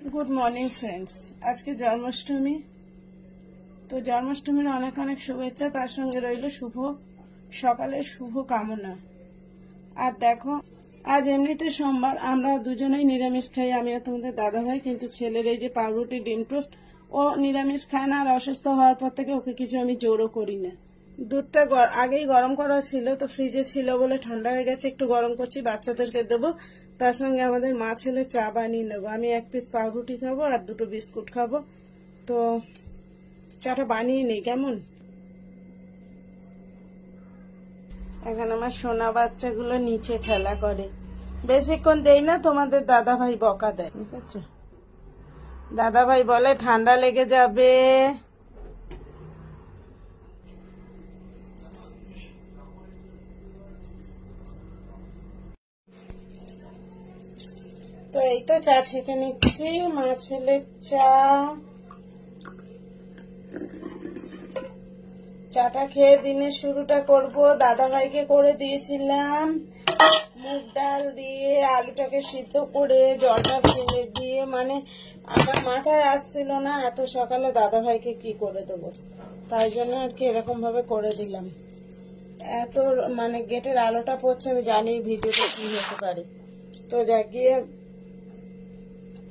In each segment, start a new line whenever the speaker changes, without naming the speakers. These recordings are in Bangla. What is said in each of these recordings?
Good morning friends. আজকে জন্মাষ্টমী, তো জন্মাষ্টমীর অনেক অনেক শুভেচ্ছা, তার সঙ্গে রইল শুভ সকালের শুভ কামনা। আর দেখো, আজ এমনিতে সোমবার, আমরা দুজনেই নিরামিষ খাই, আমি আর তোমাদের দাদা ভাই। কিন্তু ছেলের এই যে পাউরুটি ডিম টোস্ট, ও নিরামিষ খায় না। আর অসুস্থ হওয়ার পর থেকে ওকে কিছু আমি জোরও করি না। দুধটা আগেই গরম করা ছিল, তো ফ্রিজে ছিল বলে ঠান্ডা হয়ে গেছে, একটু গরম করছি, বাচ্চাদেরকে দেবো। তার সঙ্গে আমাদের মা ছেলে চা বানিয়ে নেবো। আমি এক পিস পাউরুটি খাবো আর দুটো বিস্কুট খাবো। তো চাটা বানিয়ে নেই কেমন। এখন আমার সোনা বাচ্চাগুলো নিচে খেলা করে, বেশিক্ষণ দেই না, তোমাদের দাদা ভাই বকা দেয়, ঠিক আছে? দাদা ভাই বলে ঠান্ডা লেগে যাবে। তো এই তো চা ছেঁকে নিচ্ছি, মা ছেলের চা। চাটা খেয়ে দিনের শুরুটা করব। দাদা ভাইকে করে দিয়েছিলাম মুগ ডাল দিয়ে, আলুটাকে সিদ্ধ করে জলটা ফেলে দিয়ে, মানে আমার মাথায় আসছিল না এত সকালে দাদা ভাইকে কি করে দেবো, তাই জন্য আর কি এরকম ভাবে করে দিলাম। এত মানে গেটের আলোটা পড়ছে, আমি জানি ভিডিওটা কি হতে পারে। তো জাগিয়ে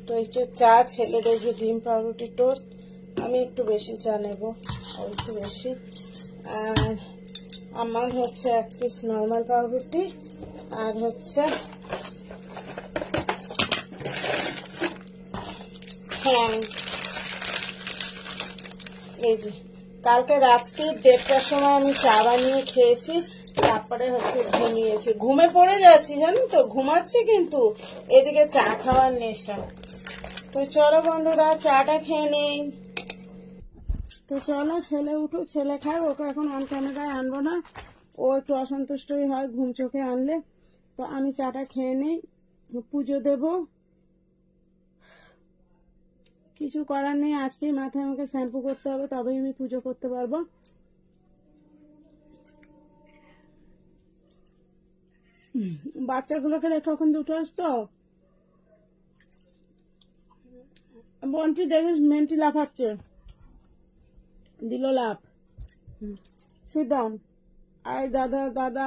তো এই চা, ছেলের এই যে ডিম পাউরুটি টোস্ট, আমি একটু বেশি চা নেব, আর একটু বেশি। আর আমার হচ্ছে এক পিস নর্মাল পাউরুটি, আর হচ্ছে এই যে কালকে রাত্রি 1:30টার সময় আমি চা বানিয়ে খেয়েছি, তারপরে হচ্ছে ঘুমিয়েছি। ঘুমে পড়ে যাচ্ছি জানো তো, ঘুমাচ্ছি কিন্তু এদিকে চা খাওয়ার নেশা। তো চলো বন্ধুরা, চাটা খেয়ে নেই। তো চলো, ছেলে উঠুক, ছেলে খায়। ওকে এখন অন ক্যামেরায় আনবো না, ও একটু অসন্তুষ্টই হয় ঘুম চোখে আনলে। তো আমি চাটা খেয়ে নেই, পুজো দেব। কিছু করার নেই, আজকেই মাথায় আমাকে শ্যাম্পু করতে হবে, তবেই আমি পুজো করতে পারবো। বাচ্চাগুলোকে রেখে ওখান দুটো আসতো, বঞ্চি দেখিস মেন্টি লাফাচ্ছে, দিল লাভ। Sit down. আয় দাদা, দাদা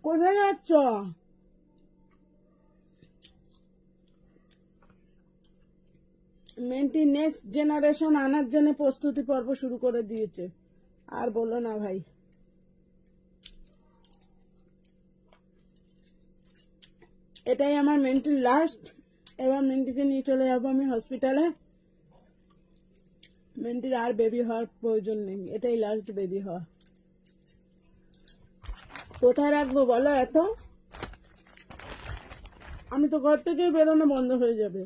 কোথায় যাচ্ছ? মেন্টি নেক্সট জেনারেশন আনার জন্য প্রস্তুতি পর্ব শুরু করে দিয়েছে। আর বলো না ভাই, এটাই আমার মেন্টির লাস্ট। এবার মেন্টিকে নিয়ে চলে যাবো আমি হসপিটালে। মেন্টির আর বেবি হওয়ার প্রয়োজন নেই, এটাই লাস্ট বেবি হওয়া। কোথায় রাখবো বলো এত? আমি তো ঘর থেকে বেরোনো বন্ধ হয়ে যাবে।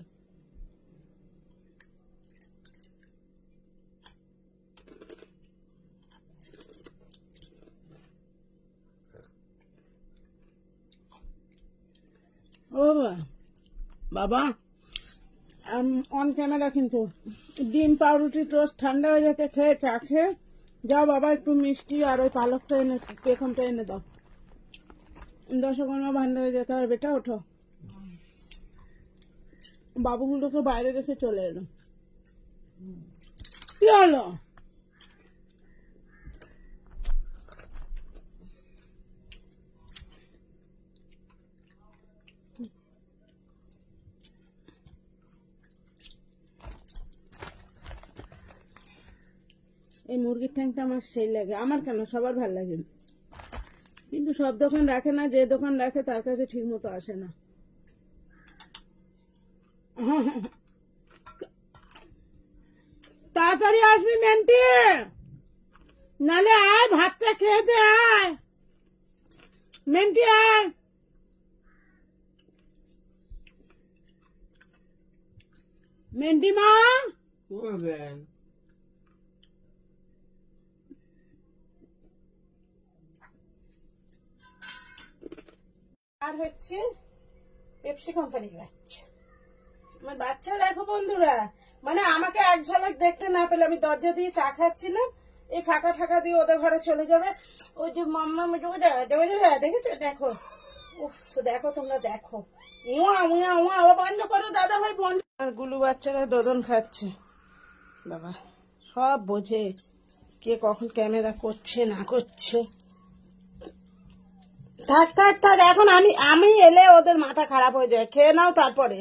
ও বাবা, অন ক্যামেরা কিন্তু। ডিম পাউরুটি টোস্ট ঠান্ডা হয়ে যেতে খেয়ে চা খেয়ে যাও বাবা, একটু মিষ্টি আর ওই পালকটা এনে, পেখমটা এনে দাও। দশকর্মা ভান্ডারে যেতে হবে, বেটা ওঠো। বাবুগুলোকে বাইরে রেখে চলে এলো। কি হলো? এই মুরগির ঠ্যাংটা আমার সেই লাগে, আমার কেন, সবার ভাল লাগে, কিন্তু সব দোকান রাখে না, যে দোকান রাখে তার কাছে ঠিক মতো আসে না। তাড়াতাড়ি আসবি মেন্টি, নালে আয় ভাতটা খেয়ে দে, আয় মেন্টি আয়। মেন্টি মা, আর হচ্ছে পেপসি কোম্পানির বাচ্চা। আমার বাচ্চা দেখো বন্ধুরা, মানে আমাকে এক ঝলক দেখতে না পেলে, আমি দরজা দিয়ে চা খাচ্ছিলাম, এই ফাঁকা ঠাকা দিয়ে ওদের ঘরে চলে যাবে। ওই যে মাম্মা দেখেছো, দেখো উফ, দেখো তোমরা দেখো, উয়া উয়া উয়া, আবার বন্ধ করো দাদা ভাই, বন্ধ। আর গুলু বাচ্চারা দোদন খাচ্ছে, বাবা সব বোঝে কে কখন ক্যামেরা করছে না করছে। থাক থাক থাক, এখন আমি এলে ওদের মাথা খারাপ হয়ে যায়। খেয়ে নাও তারপরে।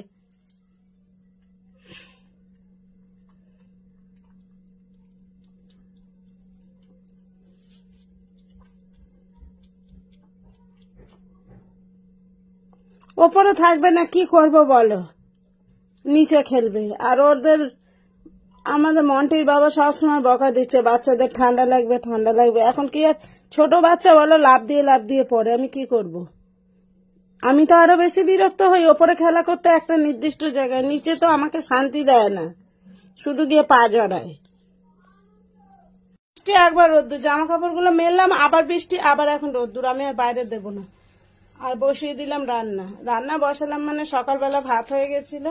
ওপরে থাকবে না, কি করব বলো, নিচে খেলবে। আর ওদের আমাদের মন্টির বাবা সবসময় বকা দিচ্ছে বাচ্চাদের ঠান্ডা লাগবে ঠান্ডা লাগবে। এখন কি আর ছোট বাচ্চা বলো, লাফ দিয়ে পড়ে, আমি কি করব? আমি তো আরো বেশি বিরক্ত হই। ওপরে খেলা করতে একটা নির্দিষ্ট জায়গায়, নিচে তো আমাকে শান্তি দেয় না, শুধু গিয়ে পা জড়ায়। বৃষ্টি একবার রোদ্দুর, জামা কাপড় গুলো মেললাম, আবার বৃষ্টি, আবার এখন রোদ্দুর। আমি আর বাইরে দেব না। আর বসিয়ে দিলাম রান্না বসালাম, মানে সকালবেলা ভাত হয়ে গেছিল,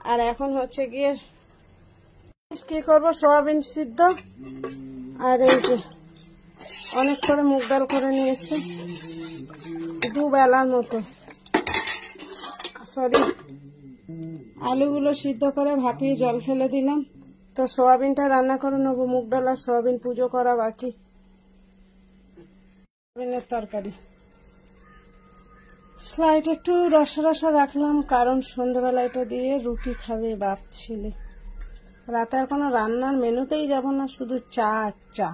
আর এখন হচ্ছে গিয়ে কি করবো, সোয়াবিন সিদ্ধ। আর এই যে অনেক করে মুগ ডাল করে নিয়েছে, দুবেলার মতো। সরি, আলুগুলো সিদ্ধ করে ভাপিয়ে জল ফেলে দিলাম। তো সোয়াবিনটা রান্না করে নেবো, মুগ ডাল আর সোয়াবিন পুজো করা বাকি। সোয়াবিনের তরকারি স্লাইড একটু রসা রসা রাখলাম, কারণ সন্ধ্যাবেলা এটা দিয়ে রুটি খাবে বাপ ছেলে। রাতে আর কোনো রান্নার মেনুতেই যাব না, শুধু চা চা।